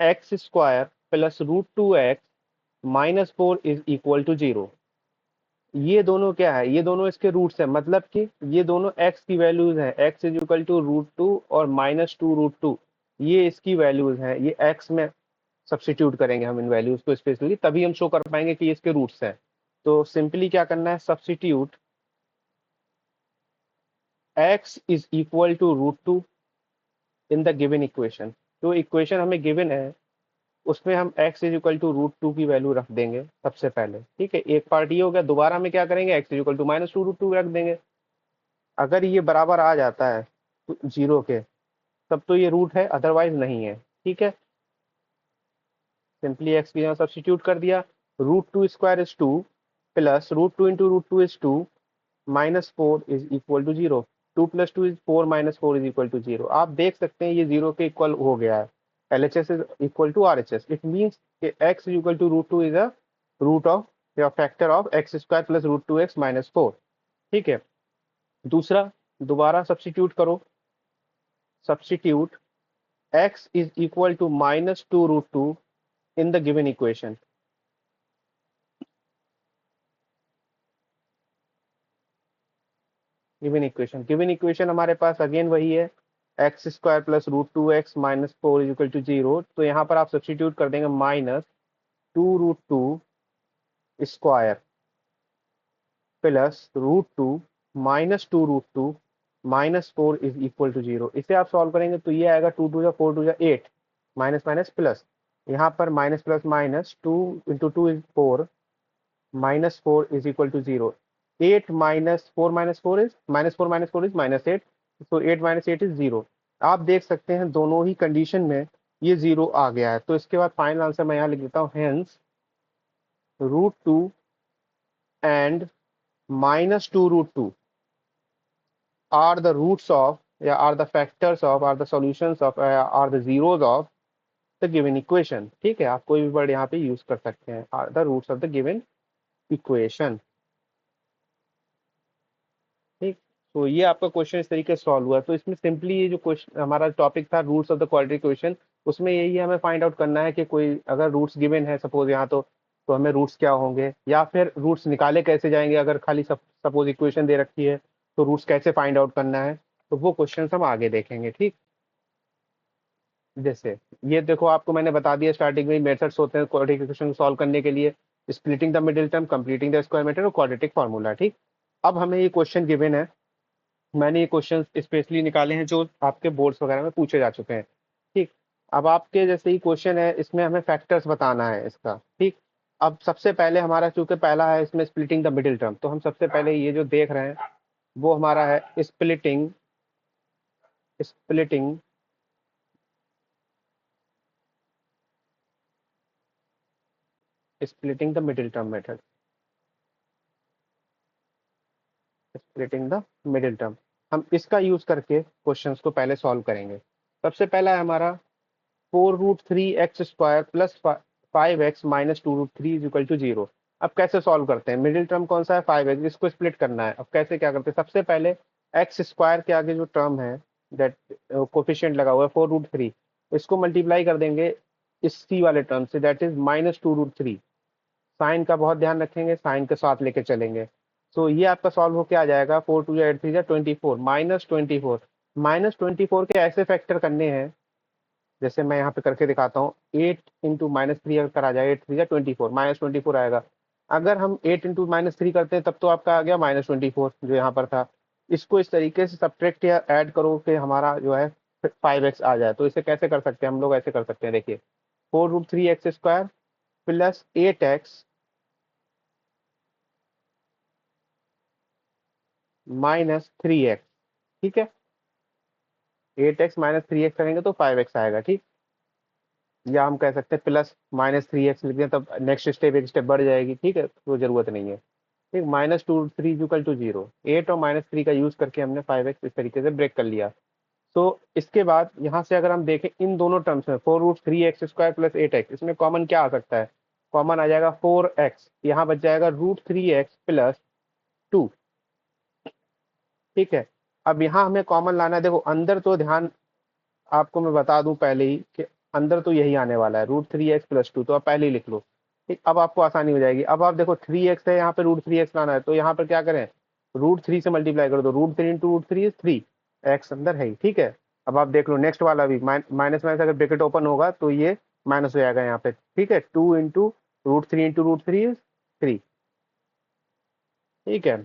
X square plus root two x minus four is equal to zero. ये दोनों क्या है, ये दोनों इसके रूट्स हैं, मतलब कि ये दोनों x की वैल्यूज हैं, x is equal to root two और माइनस टू रूट टू, ये इसकी वैल्यूज हैं। ये x में सब्स्टिट्यूट करेंगे हम इन वैल्यूज को स्पेशली, तभी हम शो कर पाएंगे कि ये इसके रूट्स हैं। तो सिंपली क्या करना है, substitute x is equal to root two in the given equation. तो इक्वेशन हमें गिवन है, उसमें हम x is equal to root two की वैल्यू रख देंगे सबसे पहले। ठीक है, एक पार्ट ये हो गया। दोबारा में क्या करेंगे, x is equal to minus two root two रख देंगे। अगर ये बराबर आ जाता है तो जीरो के, तब तो ये रूट है, अदरवाइज नहीं है। ठीक है, सिंपली एक्स की जगह सब्स्टिट्यूट कर दिया। Root two square is two plus root two into root two is two minus four is equal to zero. Two plus two is four minus four is equal to zero. आप देख सकते हैं ये zero के equal हो गया है। L H S is equal to R H S. It means x is equal to root two is a root of या factor of x square plus root two x minus four. ठीक है, दूसरा दोबारा substitute करो। Substitute x is equal to minus 2 root 2 in the given equation. Given equation हमारे पास again वही है, x square plus root two x minus four is equal to zero. तो यहाँ पर आप सब्स्टिट्यूट कर देंगे minus two root two square plus root two minus two root two minus four is equal to zero. इसे आप solve करेंगे तो ये आएगा टू टू या फोर टू या एट, माइनस माइनस प्लस, यहाँ पर minus plus minus, to into two is four, minus four is equal to zero. Eight minus four is minus eight. तो eight minus eight is zero. आप देख सकते हैं दोनों ही condition में ये जीरो आ गया है। तो इसके बाद फाइनल आंसर मैं यहाँ लिख देता हूँ, hence root two and minus two root two are the roots of या are the factors of are the solutions of are the zeros of the given equation. ठीक है, आप कोई भी वर्ड यहाँ पे यूज कर सकते हैं, are the roots of the given equation. ठीक, तो ये आपका क्वेश्चन इस तरीके से सॉल्व हुआ। तो इसमें सिंपली ये जो क्वेश्चन हमारा टॉपिक था roots of the quadratic equation, उसमें यही हमें फाइंड आउट करना है कि कोई अगर रूट्स गिवन है सपोज यहाँ, तो हमें रूट्स क्या होंगे, या फिर रूट्स निकाले कैसे जाएंगे। अगर खाली सपोज इक्वेशन दे रखी है तो रूट्स कैसे फाइंड आउट करना है, तो वो क्वेश्चन हम आगे देखेंगे। ठीक, जैसे ये देखो, आपको मैंने बता दिया स्टार्टिंग में मेथड्स होते हैं क्वाड्रेटिक इक्वेशन को सॉल्व करने के लिए, splitting the middle term, completing the square method और क्वाड्रेटिक फार्मूला। ठीक, अब हमें ये क्वेश्चन गिवन है, मैंने ये क्वेश्चन स्पेशली निकाले हैं जो आपके बोर्ड्स वगैरह में पूछे जा चुके हैं। ठीक, अब आपके जैसे ही क्वेश्चन है, इसमें हमें फैक्टर्स बताना है इसका। ठीक, अब सबसे पहले हमारा चूंकि पहला है इसमें स्प्लिटिंग द मिडिल टर्म, तो हम सबसे पहले ये जो देख रहे हैं वो हमारा है splitting splitting splitting the middle term method. Splitting the middle term, हम इसका यूज करके क्वेश्चंस को पहले सॉल्व करेंगे। सबसे पहला है हमारा four root three x square plus five x minus two root three is equal to zero. अब कैसे सॉल्व करते हैं, मिडिल टर्म कौन सा है, फाइव एक्स, इसको स्प्लिट करना है। अब कैसे क्या करते हैं, सबसे पहले एक्स स्क्वायर के आगे जो टर्म है, दैट कोफिशिएंट लगा हुआ है फोर रूट थ्री, इसको मल्टीप्लाई कर देंगे इस सी वाले टर्म से, that is minus two root three. Sign का बहुत ध्यान रखेंगे, साइन के साथ लेके चलेंगे। तो ये आपका सॉल्व होकर आ जाएगा, फोर टू या एट थ्री या twenty four, minus twenty four. Minus twenty four के ऐसे फैक्टर करने हैं, जैसे मैं यहाँ पे करके दिखाता हूँ। एट इंटू माइनस थ्री अगर करा जाए, एट थ्री या twenty four, minus twenty four आएगा। अगर हम एट इंटू माइनस थ्री करते हैं तब तो आपका आ गया माइनस ट्वेंटी फोर जो यहाँ पर था। इसको इस तरीके से सब्ट्रैक्ट या ऐड करो कि हमारा जो है फाइव एक्स आ जाए। तो इसे कैसे कर सकते हैं हम लोग, ऐसे कर सकते हैं, देखिए four root three x square plus eight x minus three x. ठीक है, eight x minus three x करेंगे तो फाइव एक्स आएगा। ठीक, या हम कह सकते हैं प्लस माइनस थ्री एक्स लिख दें, तब नेक्स्ट स्टेप एक स्टेप बढ़ जाएगी। ठीक है, तो जरूरत नहीं है। ठीक, minus two three equal to zero, eight और माइनस थ्री का यूज करके हमने फाइव एक्स इस तरीके से ब्रेक कर लिया। तो इसके बाद यहाँ से अगर हम देखें इन दोनों टर्म्स में, four root three x square plus eight x, इसमें कॉमन क्या आ सकता है, कॉमन आ जाएगा फोर एक्स, यहाँ बच जाएगा root three x plus two. ठीक है, अब यहाँ हमें कॉमन लाना है। देखो अंदर तो ध्यान आपको मैं बता दूं पहले ही कि अंदर तो यही आने वाला है √3x+2, तो आप पहले ही लिख लो। ठीक, अब आपको आसानी हो जाएगी। अब आप देखो 3x है यहाँ पे, √3x लाना है, तो यहाँ पर क्या करें, √3 से मल्टीप्लाई कर दो, √3 इंटू √3 3, एक्स अंदर है ही। ठीक है, अब आप देख लो नेक्स्ट वाला भी, माइनस माइनस अगर ब्रैकेट ओपन होगा तो ये माइनस हो जाएगा यहाँ पे। ठीक है, 2 इंटू √3 इज 3। ठीक है,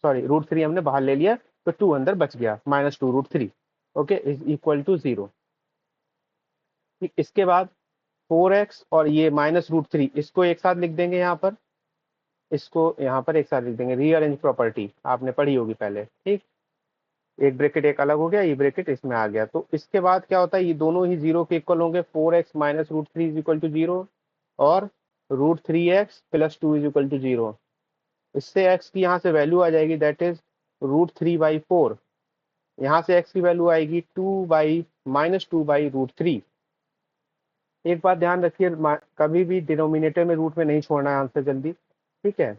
सॉरी √3 हमने बाहर ले लिया, तो 2 अंदर बच गया, -2 √3। Okay, is equal to 0। इसके बाद 4x और ये -√3 इसको एक साथ लिख देंगे यहाँ पर, इसको यहाँ पर एक साथ लिख देंगे। रीअरेंज प्रॉपर्टी आपने पढ़ी होगी पहले। ठीक, एक ब्रैकेट एक अलग हो गया, ये ब्रैकेट इसमें आ गया। तो इसके बाद क्या होता है, ये दोनों ही 0 के इक्वल होंगे। 4x minus √3 is equal to 0 और √3x+2 इज इक्वल टू 0। इससे x की यहाँ से वैल्यू आ जाएगी, दैट इज √3/4। यहाँ से x की वैल्यू आएगी -2/√3। एक बात ध्यान रखिए, कभी भी डिनोमिनेटर में रूट में नहीं छोड़ना है आंसर जल्दी। ठीक है,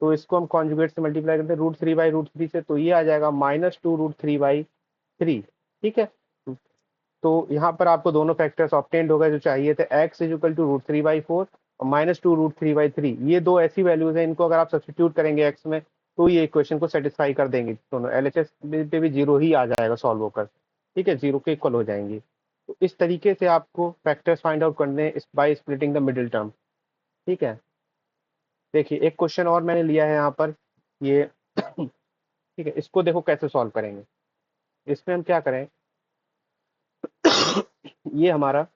तो इसको हम कॉन्जुगेट से मल्टीप्लाई करते हैं √3/√3 से, तो ये आ जाएगा -2 √3/3। ठीक है, तो यहाँ पर आपको दोनों फैक्टर्स ऑब्टेन्ड हो गए जो चाहिए थे, x इज इक्वल टू √3/4 और -2 √3/3। ये दो ऐसी वैल्यूज हैं, इनको अगर आप सब्सटीट्यूट करेंगे x में तो ये इक्वेशन को सेटिस्फाई कर देंगे दोनों। LHS पे भी 0 ही आ जाएगा सॉल्व होकर। ठीक है, 0 के इक्वल हो जाएंगी। तो इस तरीके से आपको फैक्टर्स फाइंड आउट करने हैं by splitting the middle term. ठीक है, देखिए एक क्वेश्चन और मैंने लिया है यहाँ पर, ये ठीक है, इसको देखो कैसे सॉल्व करेंगे। इसमें हम क्या करें, ये हमारा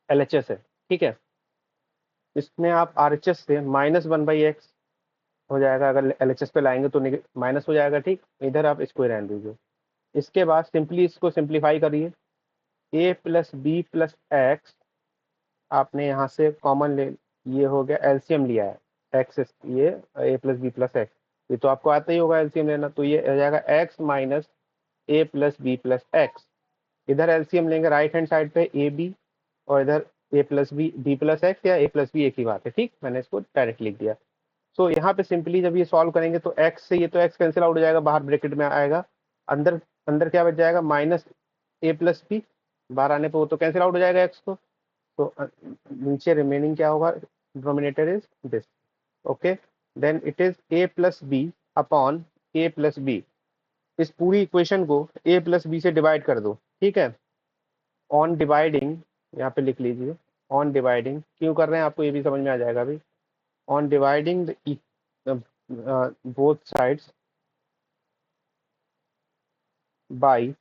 LHS है। ठीक है, इसमें आप RHS से -1/x हो जाएगा, अगर LHS पे लाएंगे तो माइनस हो जाएगा। ठीक, इधर आप इसको ही रहने दीजिए। इसके बाद सिंपली इसको सिंप्लीफाई करिए, a+b+x आपने यहाँ से कॉमन ले, ये हो गया एलसीएम लिया है एक्स, ये a+b+x, ये तो आपको आता ही होगा एलसीएम लेना, तो ये आ जाएगा x माइनस a+b+x। इधर एलसीएम लेंगे राइट हैंड साइड पे ए बी, और इधर a+b+x या a+b एक ही बात है। ठीक, मैंने इसको डायरेक्ट लिख दिया। सो यहाँ पे सिंपली जब ये सॉल्व करेंगे तो x से ये तो x कैंसिल आउट हो जाएगा, बाहर ब्रैकेट में आएगा, अंदर अंदर क्या बच जाएगा, -a+b, बाहर आने पे वो तो कैंसिल आउट हो जाएगा x को। तो नीचे रिमेनिंग क्या होगा, denominator is this. Okay, then it is a+b upon a+b। इस पूरी इक्वेशन को a+b से डिवाइड कर दो। ठीक है, ऑन डिवाइडिंग, यहाँ पे लिख लीजिए, ऑन डिवाइडिंग क्यों कर रहे हैं आपको ये भी समझ में आ जाएगा अभी। On dividing both sides by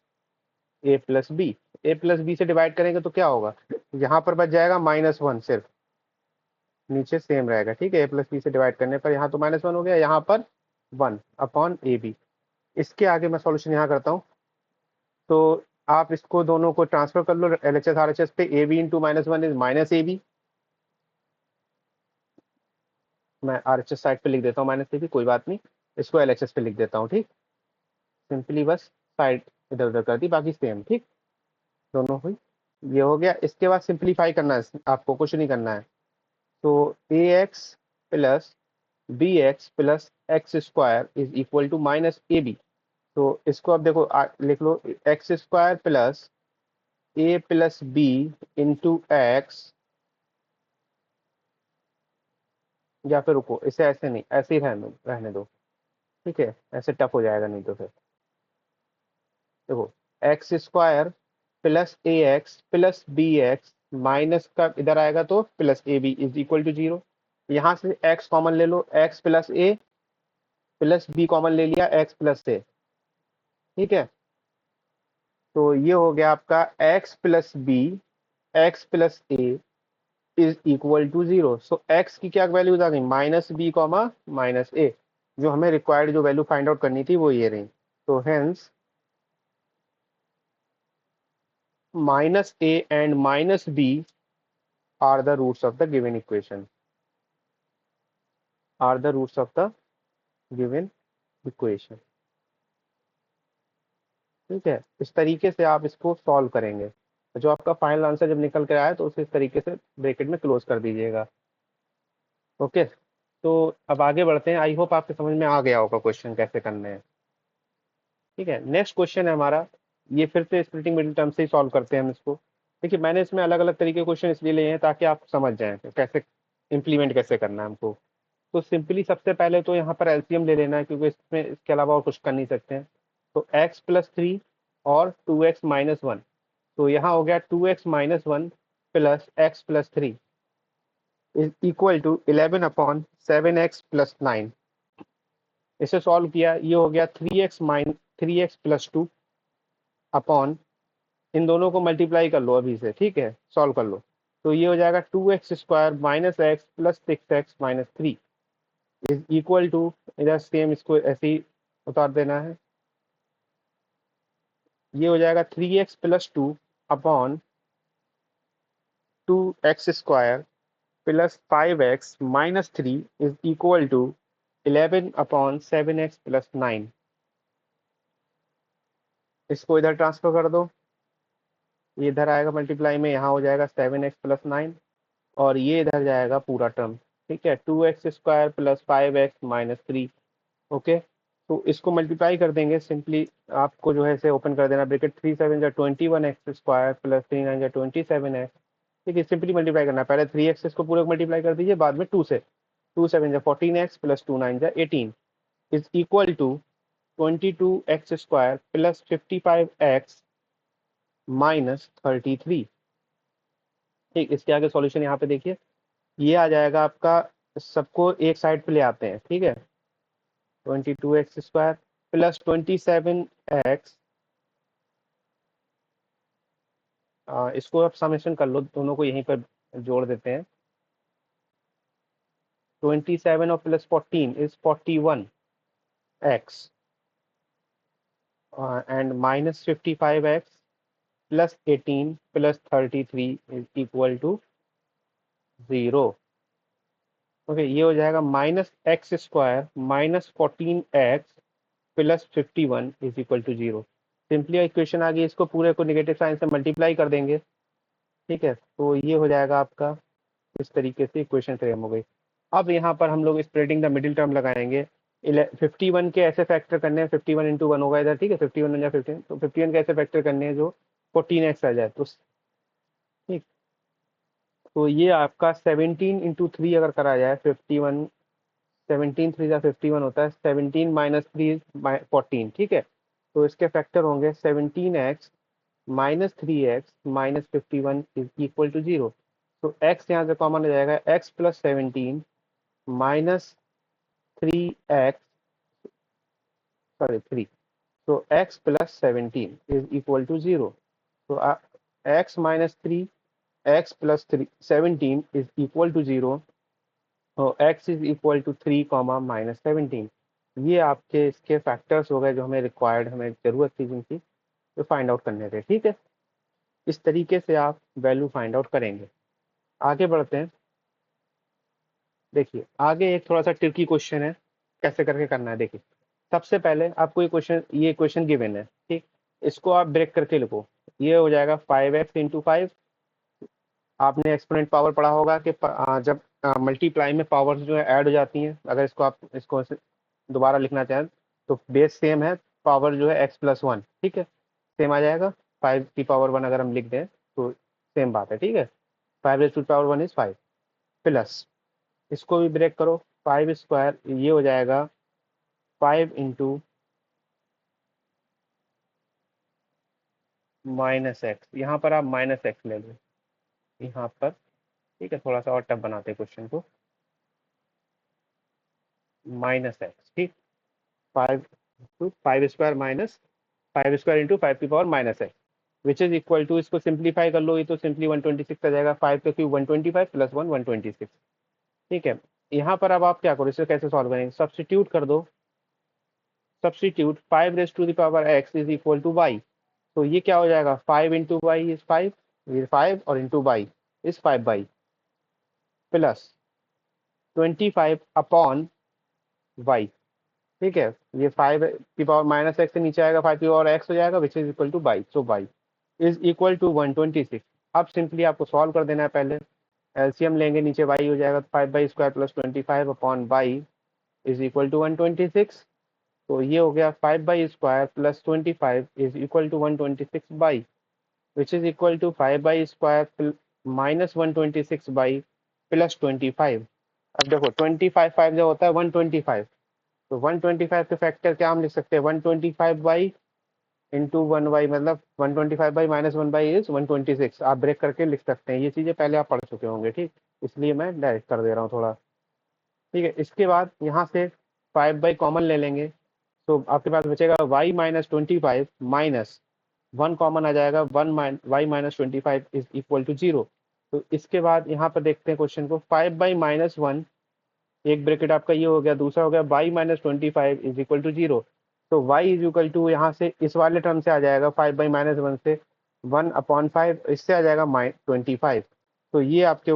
a+b, a+b से डिवाइड करेंगे तो क्या होगा, यहाँ पर बच जाएगा -1, सिर्फ नीचे सेम रहेगा। ठीक है, a+b से डिवाइड करने पर यहाँ तो -1 हो गया, यहाँ पर 1 अपॉन ab। इसके आगे मैं सॉल्यूशन यहाँ करता हूँ, तो आप इसको दोनों को ट्रांसफर कर लो LHS RHS पे, ab इंटू -1 इज -ab। मैं RHS साइड पे लिख देता हूँ -ab, कोई बात नहीं, इसको LHS पे लिख देता हूँ। ठीक, सिंपली बस साइड इधर उधर कर दी, बाकी सेम। ठीक, दोनों हुई, ये हो गया। इसके बाद सिंप्लीफाई करना है आपको, कुछ नहीं करना है। तो ax plus bx+x² is equal to -ab। तो इसको अब देखो लिख लो, x² plus a+b into x, या फिर रुको, इसे ऐसे नहीं, ऐसे ही रहने दो। ठीक है, ऐसे टफ हो जाएगा नहीं तो फिर। देखो x² plus ax plus bx minus का इधर आएगा तो plus ab is equal to 0। यहाँ से x कॉमन ले लो, x plus a plus b common ले लिया, x प्लस a। ठीक है, तो ये हो गया आपका x plus b x plus a is equal to 0। So x की क्या वैल्यूज आ गई, -b -a। जो हमें रिक्वायर्ड जो वैल्यू फाइंड आउट करनी थी वो ये रही। तो hence -a and -b are the roots of the given equation, are the roots of the given equation। ठीक है, इस तरीके से आप इसको सॉल्व करेंगे। जो आपका फाइनल आंसर जब निकल कर आए तो उसे इस तरीके से ब्रैकेट में क्लोज कर दीजिएगा। ओके, तो अब आगे बढ़ते हैं। आई होप आपके समझ में आ गया होगा क्वेश्चन कैसे करने हैं। ठीक है, नेक्स्ट क्वेश्चन है हमारा, ये फिर से स्प्लिटिंग मिडिल टर्म से ही सॉल्व करते हैं हम इसको। देखिए मैंने इसमें अलग अलग तरीके के क्वेश्चन इसलिए लिए हैं ताकि आप समझ जाएं कि कैसे इम्प्लीमेंट कैसे करना है हमको। तो सिंपली सबसे पहले तो यहाँ पर एलसीएम ले लेना है, क्योंकि इसमें इसके अलावा और कुछ कर नहीं सकते हैं। तो x+3 और 2x-1, तो यहाँ हो गया 2x-1 plus x+3 is equal to 11/7x+9। इसे सॉल्व किया, ये हो गया 3x+2 अपॉन, इन दोनों को मल्टीप्लाई कर लो अभी से, ठीक है, सॉल्व कर लो। तो ये हो जाएगा 2x² minus x plus 6x-3 is equal to, इधर सेम इसको ऐसे ही उतार देना है। ये हो जाएगा 3x+2 upon 2x² plus 5x-3 is equal to 11/7x+9। इसको इधर ट्रांसफर कर दो, ये इधर आएगा मल्टीप्लाई में, यहाँ हो जाएगा 7x+9 और ये इधर जाएगा पूरा टर्म, ठीक है, 2x² प्लस 5x-3। ओके, तो इसको मल्टीप्लाई कर देंगे सिंपली। आपको जो है इसे ओपन कर देना, ब्रैकेट 3 7 जा 21x² प्लस 3 9 जा 27x। ठीक है, सिंपली मल्टीप्लाई करना, पहले 3x को पूरे मल्टीप्लाई कर दीजिए, बाद में 2 से। 2 7 जा 14x प्लस 2 9 जा 18 is equal to 22x² plus 55x minus 33। ठीक, इसके आगे सॉल्यूशन यहाँ पे देखिए, ये आ जाएगा आपका, सबको एक साइड पे ले आते हैं, ठीक है, 22x² प्लस 27x, इसको आप समेशन कर लो, दोनों को यहीं पर जोड़ देते हैं। 27 और plus 14 is 41x and minus 55x plus 18 plus 33 is equal to 0। Okay, ये हो जाएगा -x² minus 14x plus 51 is equal to 0। Simply equation आ गई, इसको पूरे को नेगेटिव साइन से मल्टीप्लाई कर देंगे, ठीक है, तो ये हो जाएगा आपका, इस तरीके से इक्वेशन फ्रेम हो गई। अब यहाँ पर हम लोग स्प्रेडिंग द मिडिल टर्म लगाएंगे। 51 के ऐसे फैक्टर करने हैं, 51 इंटू 1 होगा इधर, ठीक है, 51 या 15, तो 51 के ऐसे फैक्टर करने हैं जो 14x आ जाए, तो ठीक, तो ये आपका 17 इंटू 3 अगर करा जाए, 51, 17 3 जा 51 होता है, 17 माइनस 3 14, ठीक है, तो इसके फैक्टर होंगे 17x minus 3x minus 51 is equal to 0। तो x यहाँ से कॉमन हो जाएगा, x plus 17 minus 3x, sorry 3, तो x plus 17 is equal to 0। तो x minus 3 x plus 17 is equal to 0, तो x is equal to 3 comma minus 17। ये आपके इसके फैक्टर्स हो गए जो हमें रिक्वायर्ड, हमें ज़रूरत थी जिनकी, तो फाइंड आउट करने थे, ठीक है। इस तरीके से आप वैल्यू फाइंड आउट करेंगे। आगे बढ़ते हैं, देखिए आगे एक थोड़ा सा ट्रिकी क्वेश्चन है, कैसे करके करना है। देखिए सबसे पहले आपको ये क्वेश्चन गिवन है, ठीक, इसको आप ब्रेक करके लिखो। ये हो जाएगा 5x इंटू 5। आपने एक्सपोनेंट पावर पढ़ा होगा कि जब मल्टीप्लाई में पावर्स जो है ऐड हो जाती हैं, अगर इसको आप इसको दोबारा लिखना चाहें तो बेस सेम है, पावर जो है x+1, ठीक है, सेम आ जाएगा। 5 की पावर 1 अगर हम लिख दें तो सेम बात है, ठीक है, 5 इज 5 प्लस, इसको भी ब्रेक करो, 5² ये हो जाएगा 5 इंटू माइनस एक्स, यहाँ पर आप माइनस एक्स ले लो यहाँ पर, ठीक है, थोड़ा सा और टफ बनाते हैं क्वेश्चन को, माइनस एक्स, ठीक, 5² माइनस 5² इंटू 5 की power minus x which is equal to, इसको सिंप्लीफाई कर लो, ये तो सिंपली 126 आ जाएगा, 5 का क्यूब 125 प्लस 1 126, ठीक है। यहाँ पर अब आप क्या करो, इसे कैसे सॉल्व करेंगे, सब्सटीट्यूट कर दो, substitute 5 raise to the power x is equal to y, तो ये क्या हो जाएगा, 5 इंटू वाई इज 5, ये 5 और into y is 5 plus 25 upon y, ठीक है, ये 5 की पावर माइनस एक्स से नीचे आएगा, 5 की पावर एक्स हो जाएगा which is equal to y, so y is equal to 126। अब सिंपली आपको सॉल्व कर देना है, पहले एलसीएम लेंगे, नीचे वाई हो जाएगा 5/² plus 25 upon y is equal to 126, तो ये हो गया 5/² plus 25 is equal to 126 by, which is equal to 5/² minus 126/+25। अब देखो 25 5 जो होता है 125, तो 125 के फैक्टर क्या हम लिख सकते हैं, 125/(1/) मतलब 125/-1/(126), आप ब्रेक करके लिख सकते हैं। ये चीज़ें पहले आप पढ़ चुके होंगे, ठीक, इसलिए मैं डायरेक्ट कर दे रहा हूँ थोड़ा। ठीक है, इसके बाद यहाँ से 5/, कॉमन ले लेंगे, तो आपके पास बचेगा y-25 माइनस 1 कॉमन आ जाएगा, 1 y-25 इज इक्वल टू 0। तो इसके बाद यहाँ पर देखते हैं क्वेश्चन को, 5/-1, एक ब्रैकेट आपका ये हो गया, दूसरा हो गया y-25 इज इक्वल टू 0। तो y इज इक्वल टू यहाँ से इस वाले टर्म से आ जाएगा 5/-1 से 1/5, इससे आ जाएगा -25। तो ये आपके